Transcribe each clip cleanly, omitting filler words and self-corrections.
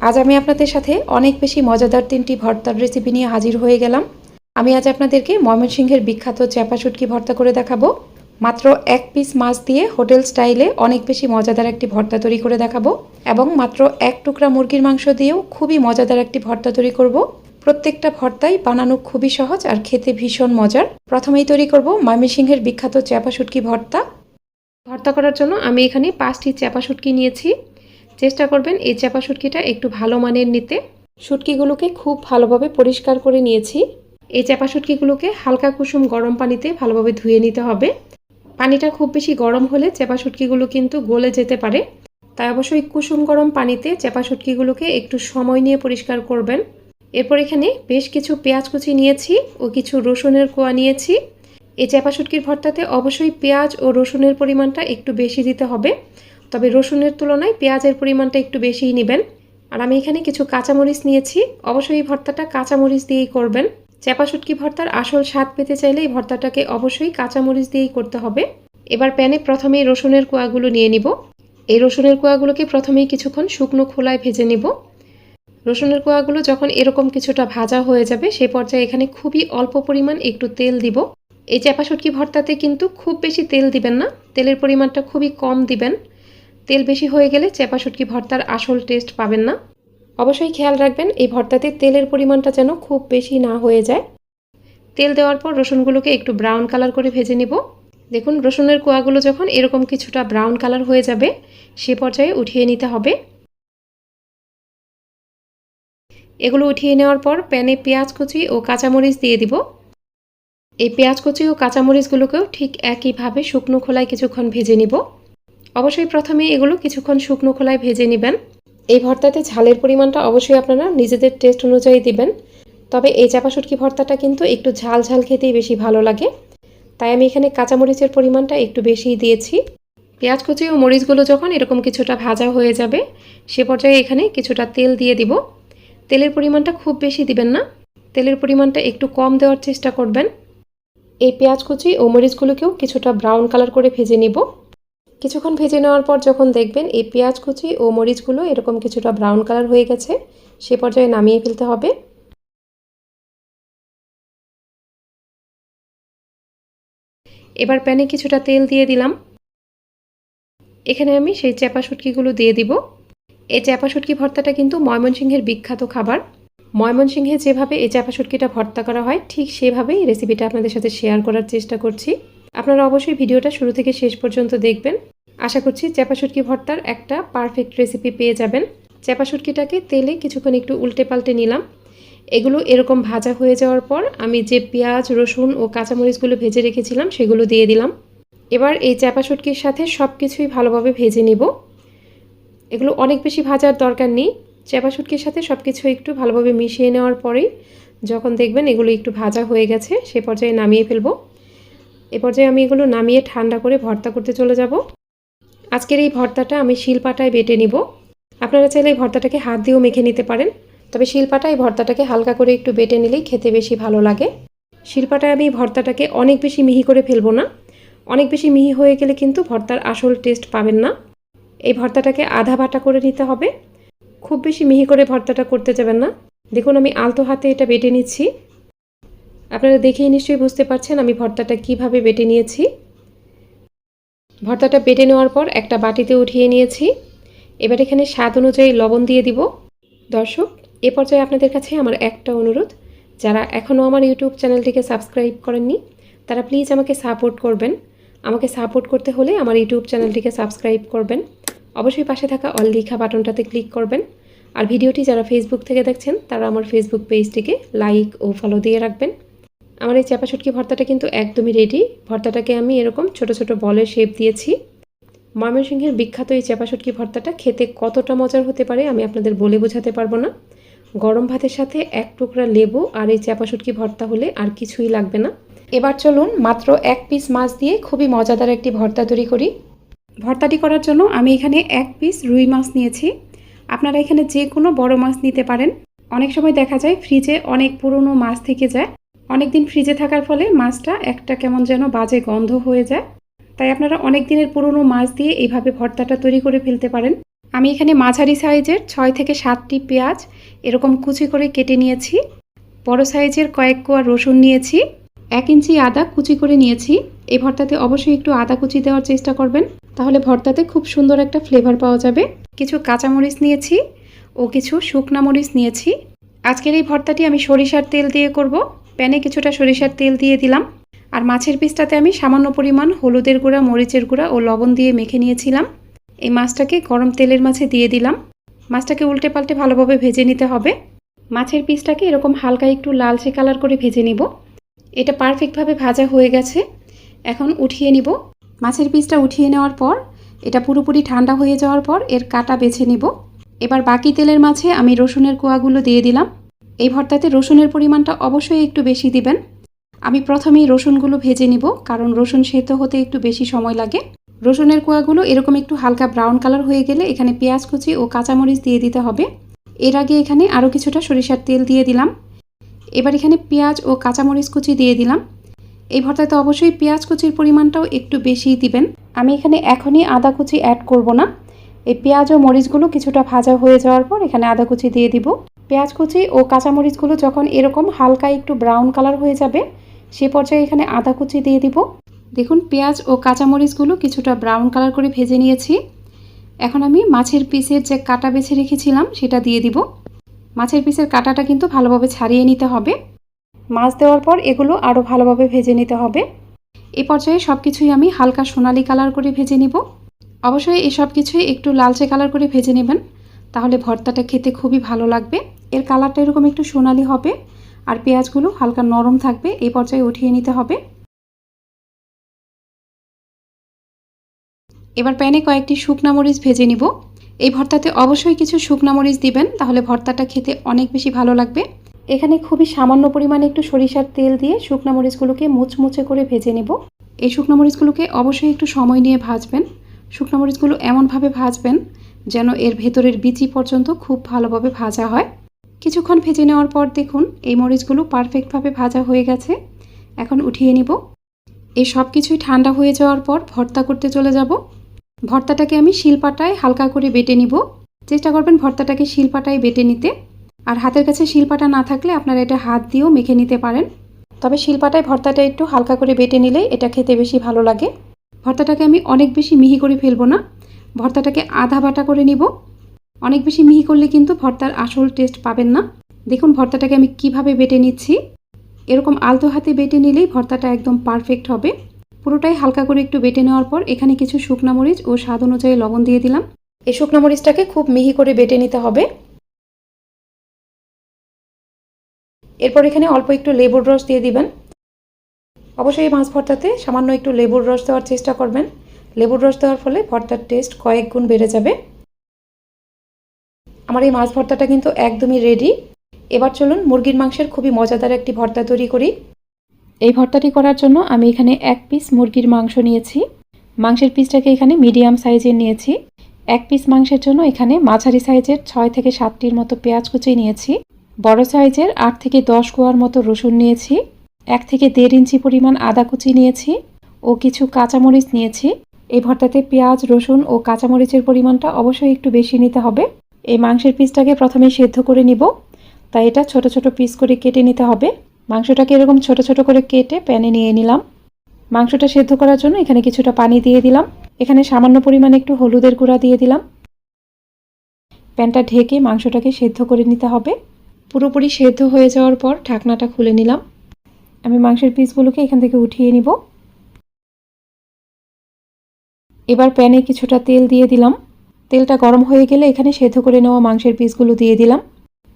আজ আমি আপনাদের সাথে অনেক বেশি মজাদার 3টি ভর্তার রেসিপি নিয়ে হাজির হয়ে গেলাম। আমি আজ আপনাদেরকে ময়মনসিংহের বিখ্যাত চাপা শুটকি ভর্তা করে দেখাবো। মাত্র 1 পিস মাছ দিয়ে হোটেল স্টাইলে অনেক বেশি মজাদার একটি ভর্তা তৈরি করে দেখাবো এবং মাত্র 1 টুকরা মুরগির মাংস দিয়েও খুবই মজাদার একটি ভর্তা তৈরি করব। প্রত্যেকটা ভর্তাই বানানো খুবই সহজ আর খেতে ভীষণ মজার। প্রথমেই তৈরি করব ময়মনসিংহের বিখ্যাত চাপা শুটকি ভর্তা। ভর্তা করার জন্য আমি এখানে 5টি চাপা শুটকি নিয়েছি। চেষ্টা করবেন এই চাপা শুটকিটা একটু ভালো মানের নিতে। শুটকিগুলোকে খুব ভালোভাবে পরিষ্কার করে নিয়েছি। এই চাপা শুটকিগুলোকে হালকা কুসুম গরম পানিতে ভালোভাবে ধুয়ে নিতে হবে। পানিটা খুব বেশি গরম হলে চাপা শুটকিগুলো কিন্তু গলে যেতে পারে, তাই অবশ্যই কুসুম গরম পানিতে চাপা শুটকিগুলোকে একটু সময় নিয়ে পরিষ্কার করবেন। এরপর এখানে বেশ কিছু পেঁয়াজ কুচি নিয়েছি ও কিছু রসুনের কোয়া নিয়েছি। এই চাপা শুটকির ভর্তাতে অবশ্যই পেঁয়াজ ও রসুনের পরিমাণটা একটু বেশি দিতে হবে, তবে রসুনের তুলনায় পেঁয়াজের পরিমাণটা একটু বেশিই নেবেন। আর আমি এখানে কিছু কাঁচামরিচ নিয়েছি। অবশ্যই এই ভর্তাটা কাঁচামরিচ দিয়েই করবেন। চাপা শুটকি ভর্তার আসল স্বাদ পেতে চাইলে এই ভর্তাটাকে অবশ্যই কাঁচামরিচ দিয়েই করতে হবে। এবার প্যানে প্রথমেই রসুনের কোয়াগুলো নিয়ে নিব। এই রসুনের কোয়াগুলোকে প্রথমেই কিছুক্ষণ শুকনো খোলায় ভেজে নিব। রসুনের কোয়াগুলো যখন এরকম কিছুটা ভাজা হয়ে যাবে সেই পর্যায়ে এখানে খুবই অল্প পরিমাণ একটু তেল দিব। এই চাপা শুটকি ভর্তাতে কিন্তু খুব বেশি তেল দিবেন না, তেলের পরিমাণটা খুবই কম দিবেন। তেল বেশি হয়ে গেলে চাপা শুটকি ভর্তার আসল টেস্ট পাবেন না। অবশ্যই খেয়াল রাখবেন এই ভর্তাতে তেলের পরিমাণটা যেন খুব বেশি না হয়ে যায়। তেল দেওয়ার পর রসুনগুলোকে একটু ব্রাউন কালার করে ভেজে নিব। দেখুন রসুনের কোয়াগুলো যখন এরকম কিছুটা ব্রাউন কালার হয়ে যাবে সে পর্যায়ে উঠিয়ে নিতে হবে। এগুলো উঠিয়ে নেওয়ার পর প্যানে পেঁয়াজ কুচি ও কাঁচামরিচ দিয়ে দিব। এই পেঁয়াজ কুচি ও কাঁচামরিচগুলোকেও ঠিক একইভাবে শুকনো খোলায় কিছুক্ষণ ভেজে নিব। অবশ্যই প্রথমে এগুলো কিছুক্ষণ শুকনো খোলায় ভেজে নেবেন। এই ভর্তাতে ঝালের পরিমাণটা অবশ্যই আপনারা নিজেদের টেস্ট অনুযায়ী দিবেন, তবে এই চাপা শুটকি ভর্তাটা কিন্তু একটু ঝাল ঝাল খেতেই বেশি ভালো লাগে, তাই আমি এখানে কাঁচামরিচের পরিমাণটা একটু বেশিই দিয়েছি। পেঁয়াজ কুচি ও মরিচগুলো যখন এরকম কিছুটা ভাজা হয়ে যাবে সে পর্যায়ে এখানে কিছুটা তেল দিয়ে দিব। তেলের পরিমাণটা খুব বেশি দিবেন না, তেলের পরিমাণটা একটু কম দেওয়ার চেষ্টা করবেন। এই পেঁয়াজ কুচি ও মরিচগুলোকেও কিছুটা ব্রাউন কালার করে ভেজে নিব। কিছুক্ষণ ভেজে নেওয়ার পর যখন দেখবেন এই পেঁয়াজ কুচি ও মরিচগুলো এরকম কিছুটা ব্রাউন কালার হয়ে গেছে সে পর্যায়ে নামিয়ে ফেলতে হবে। এবার প্যানে কিছুটা তেল দিয়ে দিলাম। এখানে আমি সেই চাপা শুটকিগুলো দিয়ে দিব। এই চাপা শুটকি ভর্তাটা কিন্তু ময়মনসিংহের বিখ্যাত খাবার। ময়মনসিংহে যেভাবে এই চাপা শুটকিটা ভর্তা করা হয় ঠিক সেভাবেই রেসিপিটা আপনাদের সাথে শেয়ার করার চেষ্টা করছি। আপনারা অবশ্যই ভিডিওটা শুরু থেকে শেষ পর্যন্ত দেখবেন। আশা করছি চাপা শুটকি ভর্তার একটা পারফেক্ট রেসিপি পেয়ে যাবেন। চাপা শুটকিটাকে তেলে কিছুক্ষণ একটু উল্টে পাল্টে নিলাম। এগুলো এরকম ভাজা হয়ে যাওয়ার পর আমি যে পেঁয়াজ রসুন ও কাঁচামরিচগুলো ভেজে রেখেছিলাম সেগুলো দিয়ে দিলাম। এবার এই চাপা শুটকির সাথে সব কিছুই ভালোভাবে ভেজে নিব। এগুলো অনেক বেশি ভাজার দরকার নেই। চাপা শুটকির সাথে সব কিছু একটু ভালোভাবে মিশিয়ে নেওয়ার পরেই যখন দেখবেন এগুলো একটু ভাজা হয়ে গেছে সে পর্যায়ে নামিয়ে ফেলবো। এ পর্যায়ে আমি এগুলো নামিয়ে ঠান্ডা করে ভর্তা করতে চলে যাব। আজকের এই ভর্তাটা আমি শিলপাটায় বেটে নিব। আপনারা চাইলে এই ভর্তাটাকে হাত দিয়েও মেখে নিতে পারেন, তবে শিলপাটায় ভর্তাটাকে হালকা করে একটু বেটে নিলেই খেতে বেশি ভালো লাগে। শিলপাটায় আমি ভর্তাটাকে অনেক বেশি মিহি করে ফেলবো না, অনেক বেশি মিহি হয়ে গেলে কিন্তু ভর্তার আসল টেস্ট পাবেন না। এই ভর্তাটাকে আধা বাটা করে নিতে হবে, খুব বেশি মিহি করে ভর্তাটা করতে যাবেন না। দেখুন আমি আলতো হাতে এটা বেটে নিচ্ছি। আপনারা দেখেই নিশ্চয়ই বুঝতে পারছেন আমি ভর্তাটা কিভাবে বেটে নিয়েছি। ভর্তাটা বেটে নেওয়ার পর একটা বাটিতে উঠিয়ে নিয়েছি। এবার এখানে স্বাদ অনুযায়ী লবণ দিয়ে দিব। দর্শক, এ পর্যায়ে আপনাদের কাছে আমার একটা অনুরোধ, যারা এখনও আমার ইউটিউব চ্যানেলটিকে সাবস্ক্রাইব করেননি তারা প্লিজ আমাকে সাপোর্ট করবেন। আমাকে সাপোর্ট করতে হলে আমার ইউটিউব চ্যানেলটিকে সাবস্ক্রাইব করবেন। অবশ্যই পাশে থাকা অল লেখা বাটনটাতে ক্লিক করবেন। আর ভিডিওটি যারা ফেসবুক থেকে দেখছেন তারা আমার ফেসবুক পেজটিকে লাইক ও ফলো দিয়ে রাখবেন। আমার এই চাপা শুটকি ভর্তাটা কিন্তু একদমই রেডি। ভর্তাটাকে আমি এরকম ছোট ছোট বলের শেপ দিয়েছি। ময়মনসিংহের বিখ্যাত এই চাপা শুটকি ভর্তাটা খেতে কতটা মজার হতে পারে আমি আপনাদের বলে বোঝাতে পারবো না। গরম ভাতের সাথে 1 টুকরা লেবু আর এই চাপা শুটকি ভর্তা হলে আর কিছুই লাগবে না। এবার চলুন মাত্র 1 পিস মাছ দিয়ে খুবই মজাদার একটি ভর্তা তৈরি করি। ভর্তাটি করার জন্য আমি এখানে 1 পিস রুই মাছ নিয়েছি। আপনারা এখানে যে কোনো বড় মাছ নিতে পারেন। অনেক সময় দেখা যায় ফ্রিজে অনেক পুরনো মাছ থেকে যায়, অনেক দিন ফ্রিজে থাকার ফলে মাছটা একটা কেমন যেন বাজে গন্ধ হয়ে যায়। তাই আপনারা অনেক দিনের পুরনো মাছ দিয়ে এইভাবে ভর্তাটা তৈরি করে ফেলতে পারেন। আমি এখানে মাঝারি সাইজের 6 থেকে 7টি পেঁয়াজ এরকম কুচি করে কেটে নিয়েছি। বড় সাইজের কয়েক কোয়া রসুন নিয়েছি। 1 ইঞ্চি আদা কুচি করে নিয়েছি। এই ভর্তাতে অবশ্যই একটু আদা কুচি দেওয়ার চেষ্টা করবেন, তাহলে ভর্তাতে খুব সুন্দর একটা ফ্লেভার পাওয়া যাবে। কিছু কাঁচামরিচ নিয়েছি ও কিছু শুকনা মরিচ নিয়েছি। আজকের এই ভর্তাটি আমি সরিষার তেল দিয়ে করব। প্যানে কিছুটা সরিষার তেল দিয়ে দিলাম। আর মাছের পিসটাতে আমি সামান্য পরিমাণ হলুদের গুঁড়া, মরিচের গুঁড়া ও লবণ দিয়ে মেখে নিয়েছিলাম। এই মাছটাকে গরম তেলের মাঝে দিয়ে দিলাম। মাছটাকে উল্টে পাল্টে ভালোভাবে ভেজে নিতে হবে। মাছের পিসটাকে এরকম হালকা একটু লালচে কালার করে ভেজে নিব। এটা পারফেক্টভাবে ভাজা হয়ে গেছে। এখন উঠিয়ে নিব। মাছের পিসটা উঠিয়ে নেওয়ার পর এটা পুরোপুরি ঠান্ডা হয়ে যাওয়ার পর এর কাঁটা বেছে নিব। এবার বাকি তেলের মাঝে আমি রসুনের কোয়াগুলো দিয়ে দিলাম। এই ভর্তাতে রসুনের পরিমাণটা অবশ্যই একটু বেশি দিবেন। আমি প্রথমেই রসুনগুলো ভেজে নিব, কারণ রসুন সেদ্ধ হতে একটু বেশি সময় লাগে। রসুনের কোয়াগুলো এরকম একটু হালকা ব্রাউন কালার হয়ে গেলে এখানে পেঁয়াজ কুচি ও কাঁচামরিচ দিয়ে দিতে হবে। এর আগে এখানে আরও কিছুটা সরিষার তেল দিয়ে দিলাম। এবার এখানে পেঁয়াজ ও কাঁচামরিচ কুচি দিয়ে দিলাম। এই ভর্তাতে অবশ্যই পেঁয়াজ কুচির পরিমাণটাও একটু বেশিই দিবেন। আমি এখানে এখনই আদা কুচি অ্যাড করব না। এই পেঁয়াজ ও মরিচগুলো কিছুটা ভাজা হয়ে যাওয়ার পর এখানে আদা কুচি দিয়ে দিব। পেঁয়াজ কুচি ও কাঁচামরিচগুলো যখন এরকম হালকা একটু ব্রাউন কালার হয়ে যাবে, সে পর্যায়ে এখানে আদা কুচি দিয়ে দিব। দেখুন পেঁয়াজ ও কাঁচামরিচগুলো কিছুটা ব্রাউন কালার করে ভেজে নিয়েছি। এখন আমি মাছের পিসের যে কাটা বেছে রেখেছিলাম সেটা দিয়ে দিব। মাছের পিসের কাটাটা কিন্তু ভালোভাবে ছাড়িয়ে নিতে হবে। মাছ দেওয়ার পর এগুলো আরও ভালোভাবে ভেজে নিতে হবে। এই পর্যায়ে সব কিছুই আমি হালকা সোনালি কালার করে ভেজে নিব। অবশ্যই এই সব কিছুই একটু লালচে কালার করে ভেজে নেবেন, তাহলে ভর্তাটা খেতে খুবই ভালো লাগবে। এর কালারটা এরকম একটু সোনালি হবে আর পেঁয়াজগুলো হালকা নরম থাকবে। এই পর্যায়ে উঠিয়ে নিতে হবে। এবার প্যানে কয়েকটি শুকনা মরিচ ভেজে নিব। এই ভর্তাতে অবশ্যই কিছু শুকনা মরিচ দিবেন, তাহলে ভর্তাটা খেতে অনেক বেশি ভালো লাগবে। এখানে খুবই সামান্য পরিমাণে একটু সরিষার তেল দিয়ে শুকনা মরিচগুলোকে মুচমুচে করে ভেজে নেব। এই শুকনা মরিচগুলোকে অবশ্যই একটু সময় নিয়ে ভাজবেন। শুকনা মরিচগুলো এমনভাবে ভাজবেন যেন এর ভেতরের বিচি পর্যন্ত খুব ভালোভাবে ভাজা হয়। কিছুক্ষণ ভেজে নেওয়ার পর দেখুন এই মরিচগুলো পারফেক্টভাবে ভাজা হয়ে গেছে। এখন উঠিয়ে নিব। এই সব কিছুই ঠান্ডা হয়ে যাওয়ার পর ভর্তা করতে চলে যাব। ভর্তাটাকে আমি শিলপাটায় হালকা করে বেটে নিব। চেষ্টা করবেন ভর্তাটাকে শিলপাটায় বেটে নিতে। আর হাতের কাছে শিলপাটা না থাকলে আপনারা এটা হাত দিয়েও মেখে নিতে পারেন। তবে শিলপাটায় ভর্তাটা একটু হালকা করে বেটে নিলে এটা খেতে বেশি ভালো লাগে। ভর্তাটাকে আমি অনেক বেশি মিহি করে ফেলবো না, ভর্তাটাকে আধা বাটা করে নিব। অনেক বেশি মিহি করলে কিন্তু ভর্তার আসল টেস্ট পাবেন না। দেখুন ভর্তাটাকে আমি কিভাবে বেটে নিচ্ছি। এরকম আলতো হাতে বেটে নিলেই ভর্তাটা একদম পারফেক্ট হবে। পুরোটাই হালকা করে একটু বেটে নেওয়ার পর এখানে কিছু শুকনা মরিচ ও স্বাদ অনুযায়ী লবণ দিয়ে দিলাম। এই শুকনা মরিচটাকে খুব মিহি করে বেটে নিতে হবে। এরপর এখানে অল্প একটু লেবুর রস দিয়ে দিবেন। অবশ্যই এই মাছ ভর্তাতে সামান্য একটু লেবুর রস দেওয়ার চেষ্টা করবেন। লেবুর রস দেওয়ার ফলে ভর্তার টেস্ট কয়েক গুণ বেড়ে যাবে। আমার এই মাছ ভর্তাটা কিন্তু একদমই রেডি। এবার চলুন মুরগির মাংসের খুবই মজাদার একটি ভর্তা তৈরি করি। এই ভর্তাটি করার জন্য আমি এখানে 1 পিস মুরগির মাংস নিয়েছি। মাংসের পিসটাকে এখানে মিডিয়াম সাইজের নিয়েছি। 1 পিস মাংসের জন্য এখানে মাঝারি সাইজের 6 থেকে 7টির মতো পেঁয়াজ কুচি নিয়েছি। বড় সাইজের 8 থেকে 10 কোয়ার মতো রসুন নিয়েছি। 1 থেকে 1.5 ইঞ্চি পরিমাণ আদা কুচি নিয়েছি ও কিছু কাঁচামরিচ নিয়েছি। এই ভর্তাতে পেঁয়াজ, রসুন ও কাঁচামরিচের পরিমাণটা অবশ্যই একটু বেশি নিতে হবে। এই মাংসের পিসটাকে প্রথমে সেদ্ধ করে নিব, তাই এটা ছোট ছোট পিস করে কেটে নিতে হবে। মাংসটাকে এরকম ছোট ছোট করে কেটে প্যানে নিয়ে নিলাম। মাংসটা সেদ্ধ করার জন্য এখানে কিছুটা পানি দিয়ে দিলাম। এখানে সামান্য পরিমাণে একটু হলুদের গুঁড়া দিয়ে দিলাম। প্যানটা ঢেকে মাংসটাকে সেদ্ধ করে নিতে হবে। পুরোপুরি সেদ্ধ হয়ে যাওয়ার পর ঢাকনাটা খুলে নিলাম। আমি মাংসের পিসগুলোকে এখান থেকে উঠিয়ে নিব। এবার প্যানে কিছুটা তেল দিয়ে দিলাম। তেলটা গরম হয়ে গেলে এখানে সেদ্ধ করে নেওয়া মাংসের পিসগুলো দিয়ে দিলাম।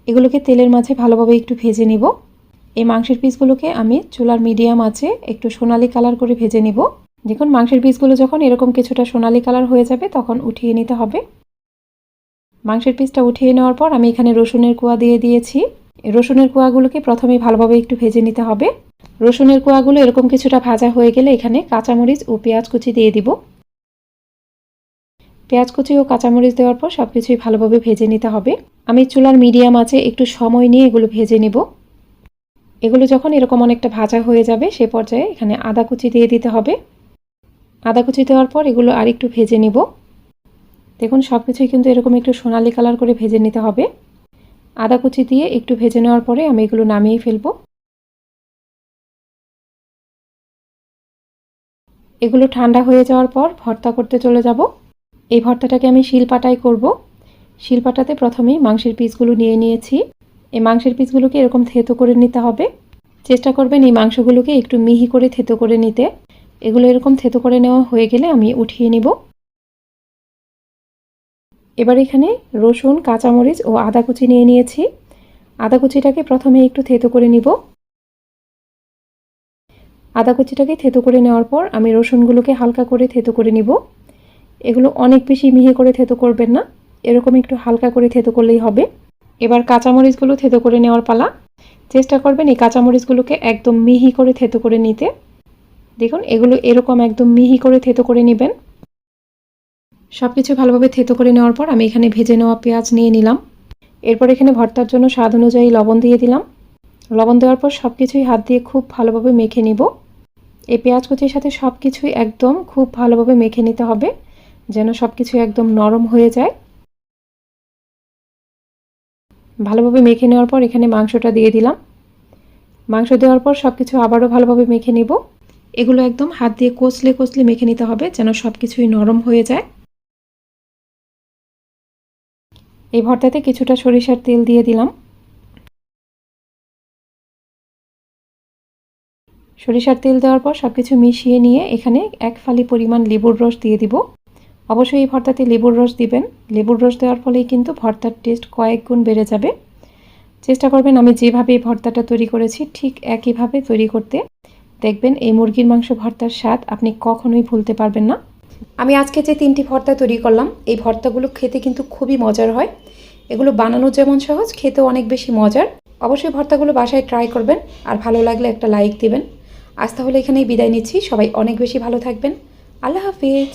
এগুলোকে তেলের মাঝে ভালোভাবে একটু ভেজে নিব। এই মাংসের পিসগুলোকে আমি চুলার মিডিয়াম আঁচে একটু সোনালি কালার করে ভেজে নিব। দেখুন মাংসের পিসগুলো যখন এরকম কিছুটা সোনালি কালার হয়ে যাবে তখন উঠিয়ে নিতে হবে। মাংসের পিসটা উঠিয়ে নেওয়ার পর আমি এখানে রসুনের কোয়া দিয়ে দিয়েছি। রসুনের কোয়াগুলোকে প্রথমে ভালোভাবে একটু ভেজে নিতে হবে। রসুনের কোয়াগুলো এরকম কিছুটা ভাজা হয়ে গেলে এখানে কাঁচামরিচ ও পেঁয়াজ কুচি দিয়ে দিব। পেঁয়াজ কুচি ও কাঁচামরিচ দেওয়ার পর সবকিছুই ভালোভাবে ভেজে নিতে হবে। আমি চুলার মিডিয়াম আঁচে একটু সময় নিয়ে এগুলো ভেজে নিব। এগুলো যখন এরকম অনেকটা ভাজা হয়ে যাবে সে পর্যায়ে এখানে আদা কুচি দিয়ে দিতে হবে। আদা কুচি দেওয়ার পর এগুলো আরেকটু ভেজে নিব। দেখুন সব কিছুই কিন্তু এরকম একটু সোনালি কালার করে ভেজে নিতে হবে। আদা কুচি দিয়ে একটু ভেজে নেওয়ার পরে আমি এগুলো নামিয়ে ফেলবো। এগুলো ঠান্ডা হয়ে যাওয়ার পর ভর্তা করতে চলে যাব। এই ভর্তাটাকে আমি শিলপাটায় করব। শিলপাটাতে প্রথমেই মাংসের পিসগুলো নিয়ে নিয়েছি। এই মাংসের পিসগুলোকে এরকম থেতো করে নিতে হবে। চেষ্টা করবেন এই মাংসগুলোকে একটু মিহি করে থেতো করে নিতে। এগুলো এরকম থেতো করে নেওয়া হয়ে গেলে আমি উঠিয়ে নিব। এবার এখানে রসুন, কাঁচামরিচ ও আদা কুচি নিয়ে নিয়েছি। আদা কুচিটাকে প্রথমে একটু থেতো করে নিব। আদা কুচিটাকে থেতো করে নেওয়ার পর আমি রসুনগুলোকে হালকা করে থেতো করে নিব। এগুলো অনেক বেশি মিহি করে থেতো করবেন না, এরকম একটু হালকা করে থেতো করলেই হবে। এবার কাঁচামরিচগুলো থেতো করে নেওয়ার পালা। চেষ্টা করবেন এই কাঁচামরিচগুলোকে একদম মিহি করে থেতো করে নিতে। দেখুন এগুলো এরকম একদম মিহি করে থেতো করে নেবেন। সব কিছু ভালোভাবে থেতো করে নেওয়ার পর আমি এখানে ভেজে নেওয়া পেঁয়াজ নিয়ে নিলাম। এরপর এখানে ভর্তার জন্য স্বাদ অনুযায়ী লবণ দিয়ে দিলাম। লবণ দেওয়ার পর সব কিছুই হাত দিয়ে খুব ভালোভাবে মেখে নিব। এই পেঁয়াজ কুচির সাথে সব কিছুই একদম খুব ভালোভাবে মেখে নিতে হবে, যেন সব কিছু একদম নরম হয়ে যায়। ভালোভাবে মেখে নেওয়ার পর এখানে মাংসটা দিয়ে দিলাম। মাংস দেওয়ার পর সব কিছু আবারও ভালোভাবে মেখে নিব। এগুলো একদম হাত দিয়ে কষলে কষলে মেখে নিতে হবে, যেন সব কিছুই নরম হয়ে যায়। এই ভর্তাতে কিছুটা সরিষার তেল দিয়ে দিলাম। সরিষার তেল দেওয়ার পর সব কিছু মিশিয়ে নিয়ে এখানে 1 ফালি পরিমাণ লেবুর রস দিয়ে দিব। অবশ্যই এই ভর্তাতে লেবুর রস দিবেন। লেবুর রস দেওয়ার ফলেই কিন্তু ভর্তার টেস্ট কয়েক গুণ বেড়ে যাবে। চেষ্টা করবেন আমি যেভাবে এই ভর্তাটা তৈরি করেছি ঠিক একইভাবে তৈরি করতে। দেখবেন এই মুরগির মাংস ভর্তার স্বাদ আপনি কখনোই ভুলতে পারবেন না। আমি আজকে যে 3টি ভর্তা তৈরি করলাম, এই ভর্তাগুলো খেতে কিন্তু খুবই মজার হয়। এগুলো বানানো যেমন সহজ, খেতেও অনেক বেশি মজার। অবশ্যই ভর্তাগুলো বাসায় ট্রাই করবেন, আর ভালো লাগলে একটা লাইক দিবেন। আজ তাহলে এখানেই বিদায় নিচ্ছি। সবাই অনেক বেশি ভালো থাকবেন। আল্লাহ হাফিজ।